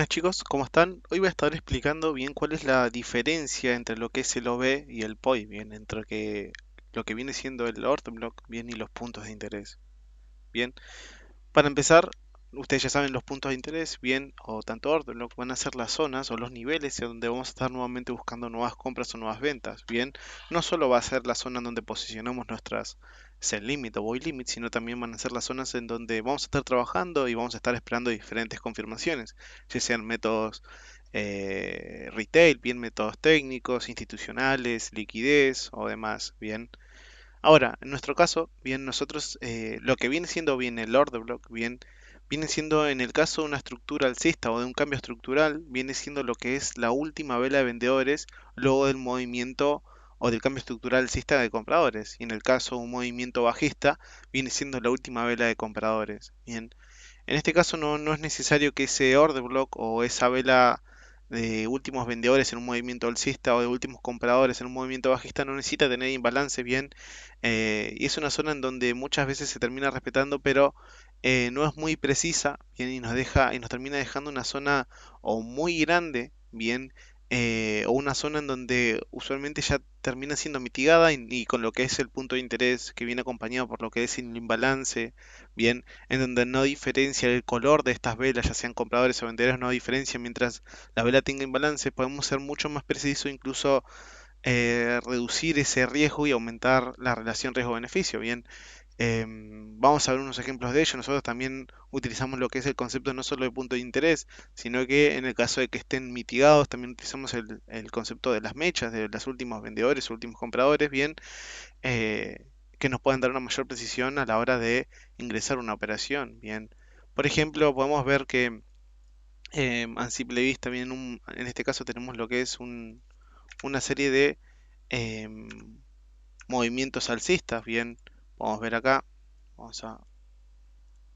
chicos, ¿cómo están? Hoy voy a estar explicando bien cuál es la diferencia entre lo que es el OB y el POI, bien, entre lo que viene siendo el order block, bien, y los puntos de interés. Bien, para empezar, ustedes ya saben los puntos de interés, bien, o tanto order block van a ser las zonas o los niveles en donde vamos a estar nuevamente buscando nuevas compras o nuevas ventas, bien. No solo va a ser la zona en donde posicionamos nuestras sell limit o buy limit, sino también van a ser las zonas en donde vamos a estar trabajando y vamos a estar esperando diferentes confirmaciones, ya sean métodos retail, bien métodos técnicos, institucionales, liquidez o demás, bien. Ahora, en nuestro caso, bien, nosotros lo que viene siendo bien el order block, bien, viene siendo en el caso de una estructura alcista o de un cambio estructural, viene siendo lo que es la última vela de vendedores luego del movimiento o del cambio estructural alcista de compradores. Y en el caso de un movimiento bajista, viene siendo la última vela de compradores. Bien, en este caso no es necesario que ese order block o esa vela de últimos vendedores en un movimiento alcista o de últimos compradores en un movimiento bajista no necesita tener imbalance bien, y es una zona en donde muchas veces se termina respetando pero no es muy precisa bien y nos deja y nos termina dejando una zona o muy grande bien, o una zona en donde usualmente ya termina siendo mitigada y con lo que es el punto de interés que viene acompañado por lo que es el imbalance bien, en donde no diferencia el color de estas velas, ya sean compradores o vendedores, no diferencia mientras la vela tenga imbalance, podemos ser mucho más precisos, incluso reducir ese riesgo y aumentar la relación riesgo-beneficio. Bien, vamos a ver unos ejemplos de ello. Nosotros también utilizamos lo que es el concepto no solo de punto de interés, sino que en el caso de que estén mitigados, también utilizamos el concepto de las mechas, de los últimos vendedores, últimos compradores, bien, eh, que nos pueden dar una mayor precisión a la hora de ingresar una operación. Bien, por ejemplo, podemos ver que a simple vista, bien, en este caso tenemos lo que es una serie de em, movimientos alcistas. Bien, podemos ver acá, vamos a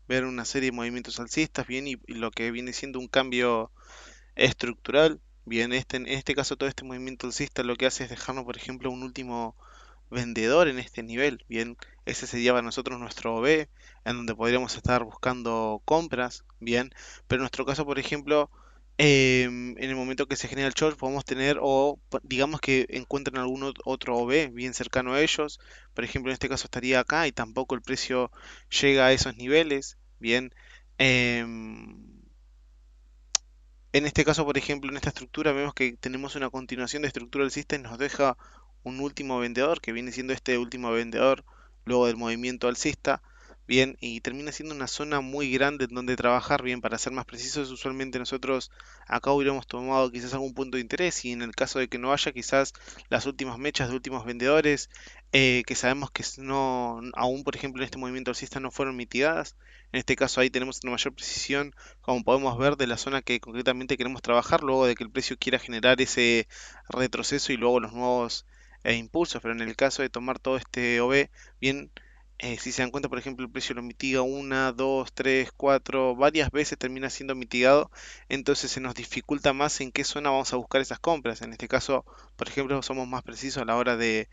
ver una serie de movimientos alcistas, bien, y lo que viene siendo un cambio estructural. Bien, en este caso todo este movimiento alcista lo que hace es dejarnos, por ejemplo, un último vendedor en este nivel. Bien, ese sería para nosotros nuestro OB, en donde podríamos estar buscando compras. Bien, pero en nuestro caso, por ejemplo, en el momento que se genera el short, podemos tener, o digamos que encuentran algún otro OB bien cercano a ellos. Por ejemplo, en este caso estaría acá y tampoco el precio llega a esos niveles. Bien, em, en este caso, por ejemplo, en esta estructura vemos que tenemos una continuación de estructura del system, nos deja un último vendedor, que viene siendo este último vendedor luego del movimiento alcista, bien, y termina siendo una zona muy grande en donde trabajar, bien, para ser más precisos, usualmente nosotros acá hubiéramos tomado quizás algún punto de interés y en el caso de que no haya, quizás las últimas mechas de últimos vendedores, que sabemos que no, aún por ejemplo en este movimiento alcista no fueron mitigadas, en este caso ahí tenemos una mayor precisión como podemos ver, de la zona que concretamente queremos trabajar, luego de que el precio quiera generar ese retroceso y luego los nuevos impulsos. Pero en el caso de tomar todo este OB, bien, si se dan cuenta, por ejemplo, el precio lo mitiga una, dos, tres, cuatro, varias veces termina siendo mitigado, entonces se nos dificulta más en qué zona vamos a buscar esas compras. En este caso, por ejemplo, somos más precisos a la hora de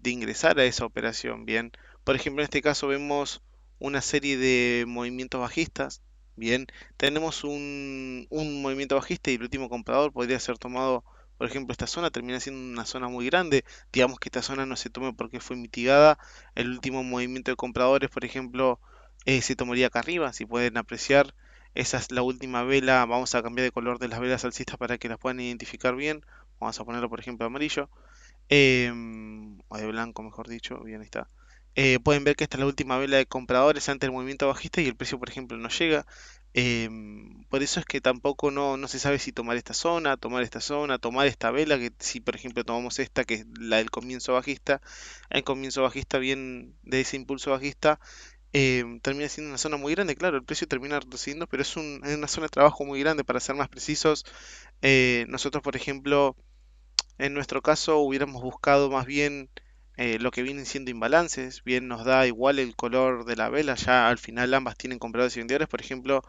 ingresar a esa operación. Bien, por ejemplo, en este caso vemos una serie de movimientos bajistas. Bien, tenemos un movimiento bajista y el último comprador podría ser tomado, por ejemplo, esta zona termina siendo una zona muy grande. Digamos que esta zona no se tome porque fue mitigada. El último movimiento de compradores, por ejemplo, se tomaría acá arriba. Si pueden apreciar, esa es la última vela. Vamos a cambiar de color de las velas alcistas para que las puedan identificar bien. Vamos a ponerlo, por ejemplo, amarillo. O de blanco, mejor dicho, bien ahí está. Pueden ver que esta es la última vela de compradores ante el movimiento bajista y el precio, por ejemplo, no llega. Por eso es que tampoco no se sabe si tomar esta zona, tomar esta zona, tomar esta vela, que si por ejemplo tomamos esta, que es la del comienzo bajista, el comienzo bajista bien de ese impulso bajista, termina siendo una zona muy grande, claro, el precio termina reduciendo, pero es una zona de trabajo muy grande, para ser más precisos. Nosotros, por ejemplo, en nuestro caso hubiéramos buscado más bien lo que vienen siendo imbalances, bien nos da igual el color de la vela, ya al final ambas tienen compradores y vendedores, por ejemplo,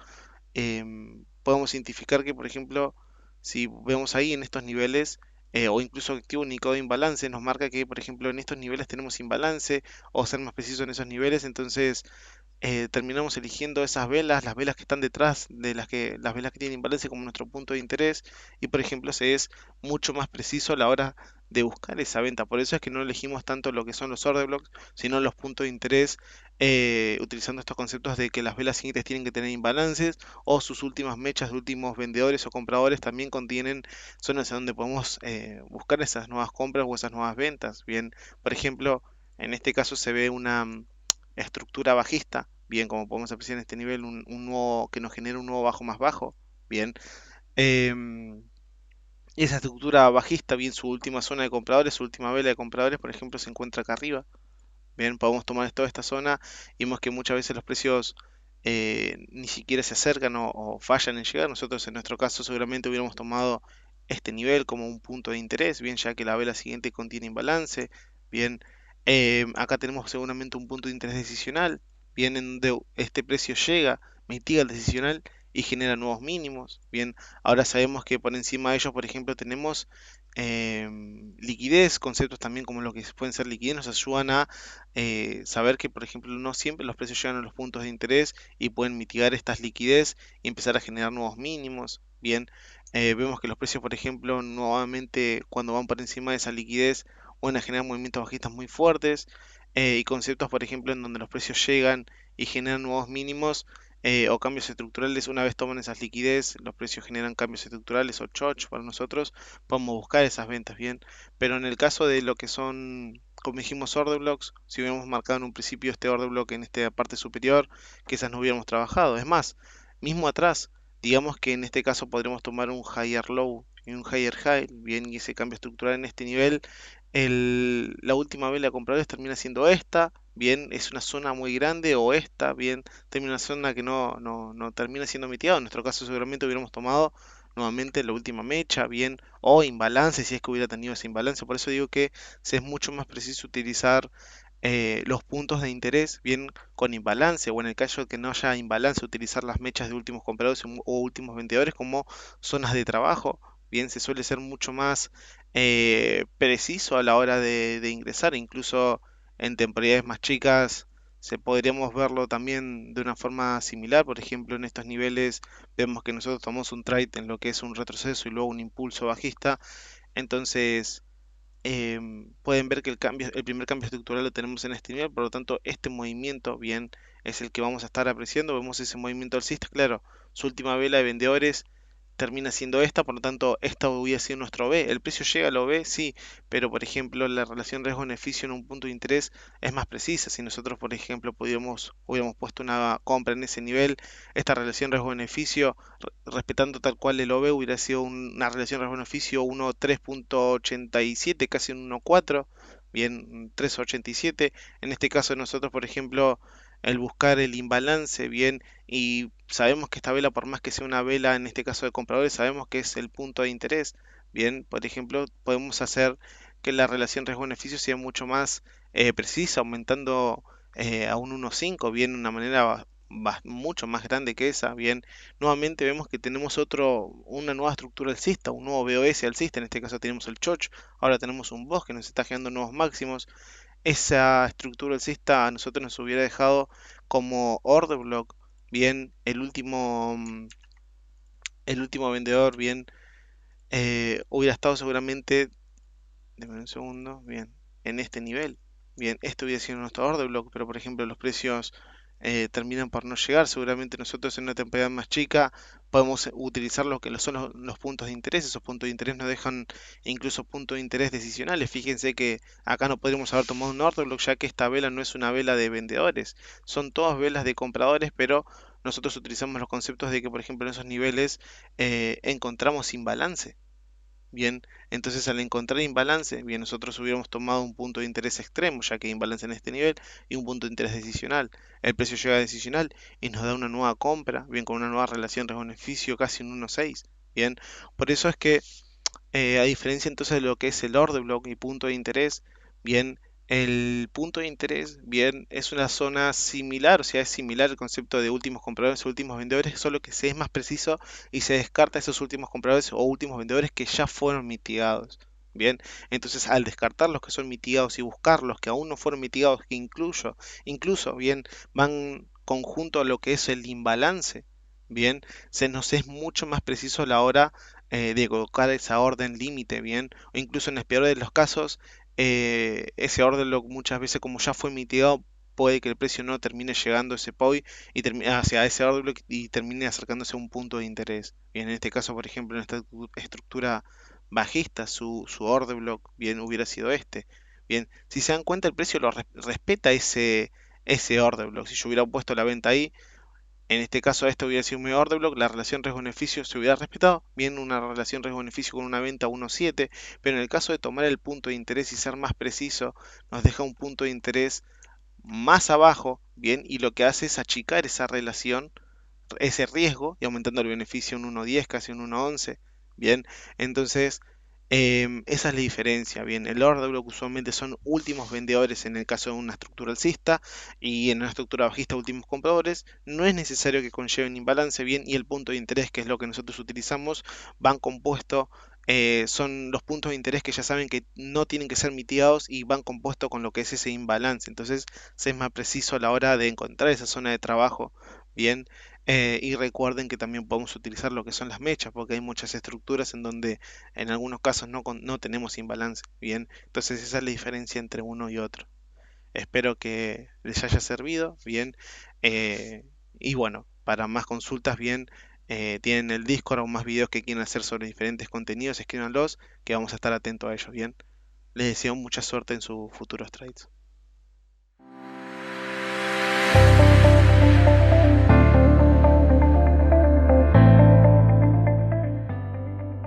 podemos identificar que, por ejemplo, si vemos ahí en estos niveles, o incluso activo un indicador de imbalance, nos marca que, por ejemplo, en estos niveles tenemos imbalance, o ser más preciso en esos niveles, entonces terminamos eligiendo esas velas, las velas que están detrás de las velas que tienen imbalance como nuestro punto de interés y por ejemplo se es mucho más preciso a la hora de buscar esa venta. Por eso es que no elegimos tanto lo que son los order blocks, sino los puntos de interés, utilizando estos conceptos de que las velas siguientes tienen que tener imbalances o sus últimas mechas de últimos vendedores o compradores también contienen zonas en donde podemos buscar esas nuevas compras o esas nuevas ventas. Bien, por ejemplo, en este caso se ve una estructura bajista, bien, como podemos apreciar en este nivel, un nuevo que nos genera un nuevo bajo más bajo, bien. Em, esa estructura bajista, bien, su última zona de compradores, su última vela de compradores, por ejemplo, se encuentra acá arriba. Bien, podemos tomar toda esta zona y vemos que muchas veces los precios ni siquiera se acercan o fallan en llegar. Nosotros en nuestro caso seguramente hubiéramos tomado este nivel como un punto de interés, bien, ya que la vela siguiente contiene imbalance. Bien, acá tenemos seguramente un punto de interés decisional, bien, en donde este precio llega, mitiga el decisional y genera nuevos mínimos. Bien, ahora sabemos que por encima de ellos, por ejemplo, tenemos liquidez, conceptos también como lo que pueden ser liquidez, nos ayudan a saber que, por ejemplo, no siempre los precios llegan a los puntos de interés y pueden mitigar estas liquidez y empezar a generar nuevos mínimos. Bien, vemos que los precios, por ejemplo, nuevamente cuando van por encima de esa liquidez, van a generar movimientos bajistas muy fuertes y conceptos, por ejemplo, en donde los precios llegan y generan nuevos mínimos. O cambios estructurales, una vez toman esas liquidez, los precios generan cambios estructurales o choch para nosotros, podemos buscar esas ventas bien. Pero en el caso de lo que son como dijimos, order blocks, si hubiéramos marcado en un principio este order block en esta parte superior, quizás no hubiéramos trabajado. Es más, mismo atrás, digamos que en este caso podremos tomar un higher low y un higher high, bien, y ese cambio estructural en este nivel, la última vela de compradores termina siendo esta, bien, es una zona muy grande, o esta, bien, termina una zona que no termina siendo mitigada. En nuestro caso seguramente hubiéramos tomado nuevamente la última mecha, bien, o imbalance si es que hubiera tenido ese imbalance. Por eso digo que se es mucho más preciso utilizar los puntos de interés bien con imbalance o en el caso de que no haya imbalance utilizar las mechas de últimos compradores o últimos vendedores como zonas de trabajo. Bien, se suele ser mucho más preciso a la hora de ingresar, incluso en temporalidades más chicas se podríamos verlo también de una forma similar. Por ejemplo, en estos niveles vemos que nosotros tomamos un trade en lo que es un retroceso y luego un impulso bajista. Entonces, pueden ver que el primer cambio estructural lo tenemos en este nivel, por lo tanto este movimiento bien es el que vamos a estar apreciando. Vemos ese movimiento alcista, claro, su última vela de vendedores termina siendo esta, por lo tanto esta hubiera sido nuestro B. El precio llega a lo B, sí, pero por ejemplo la relación riesgo-beneficio en un punto de interés es más precisa. Si nosotros por ejemplo hubiéramos puesto una compra en ese nivel, esta relación riesgo-beneficio, respetando tal cual el OB, hubiera sido una relación riesgo-beneficio 1.3.87, casi un 1.4, bien, 3.87. En este caso nosotros por ejemplo el buscar el imbalance, bien, y sabemos que esta vela, por más que sea una vela, en este caso de compradores, sabemos que es el punto de interés. Bien, por ejemplo, podemos hacer que la relación riesgo-beneficio sea mucho más precisa, aumentando a un 1.5, bien, de una manera mucho más grande que esa. Bien, nuevamente vemos que tenemos una nueva estructura alcista, un nuevo BOS alcista. En este caso tenemos el choch, ahora tenemos un boss que nos está generando nuevos máximos. Esa estructura alcista a nosotros nos hubiera dejado como order block, bien, el último vendedor, bien, hubiera estado seguramente, deme un segundo, bien, en este nivel. Bien, este hubiera sido nuestro order block, pero por ejemplo los precios terminan por no llegar. Seguramente nosotros en una temporada más chica podemos utilizar lo que son los puntos de interés. Esos puntos de interés nos dejan incluso puntos de interés decisionales. Fíjense que acá no podríamos haber tomado un order block ya que esta vela no es una vela de vendedores. Son todas velas de compradores, pero nosotros utilizamos los conceptos de que por ejemplo en esos niveles encontramos imbalance. Bien, entonces al encontrar imbalance, bien, nosotros hubiéramos tomado un punto de interés extremo, ya que hay imbalance en este nivel, y un punto de interés decisional. El precio llega a decisional y nos da una nueva compra, bien, con una nueva relación riesgo-beneficio casi un 1.6. Bien, por eso es que a diferencia entonces de lo que es el order block y punto de interés, bien, el punto de interés, bien, es una zona similar, o sea, es similar al concepto de últimos compradores o últimos vendedores, solo que se es más preciso y se descarta esos últimos compradores o últimos vendedores que ya fueron mitigados. Bien, entonces al descartar los que son mitigados y buscar los que aún no fueron mitigados, que incluso bien, van conjunto a lo que es el imbalance, bien, se nos es mucho más preciso a la hora de colocar esa orden límite, bien, o incluso en el peor de los casos, ese orden muchas veces como ya fue mitigado, puede que el precio no termine llegando a ese POI y hacia ese order block y termine acercándose a un punto de interés. Bien, en este caso, por ejemplo, en esta estructura bajista, su order block bien hubiera sido este. Bien, si se dan cuenta, el precio respeta ese order block. Si yo hubiera puesto la venta ahí, en este caso esto hubiera sido mi order block, la relación riesgo-beneficio se hubiera respetado, bien una relación riesgo-beneficio con una venta 1.7, pero en el caso de tomar el punto de interés y ser más preciso, nos deja un punto de interés más abajo, bien, y lo que hace es achicar esa relación, ese riesgo, y aumentando el beneficio un 1.10, casi un 1.11, bien, entonces esa es la diferencia, bien, el order block usualmente son últimos vendedores en el caso de una estructura alcista y en una estructura bajista últimos compradores, no es necesario que conlleven imbalance, bien, y el punto de interés, que es lo que nosotros utilizamos, van compuesto son los puntos de interés que ya saben que no tienen que ser mitigados y van compuestos con lo que es ese imbalance. Entonces, se es más preciso a la hora de encontrar esa zona de trabajo. Bien, y recuerden que también podemos utilizar lo que son las mechas, porque hay muchas estructuras en donde en algunos casos no tenemos imbalance. Bien, entonces esa es la diferencia entre uno y otro. Espero que les haya servido. Bien, eh, y bueno, para más consultas, bien, tienen el Discord o más videos que quieran hacer sobre diferentes contenidos, escríbanlos, que vamos a estar atentos a ellos. Bien, les deseo mucha suerte en sus futuros trades.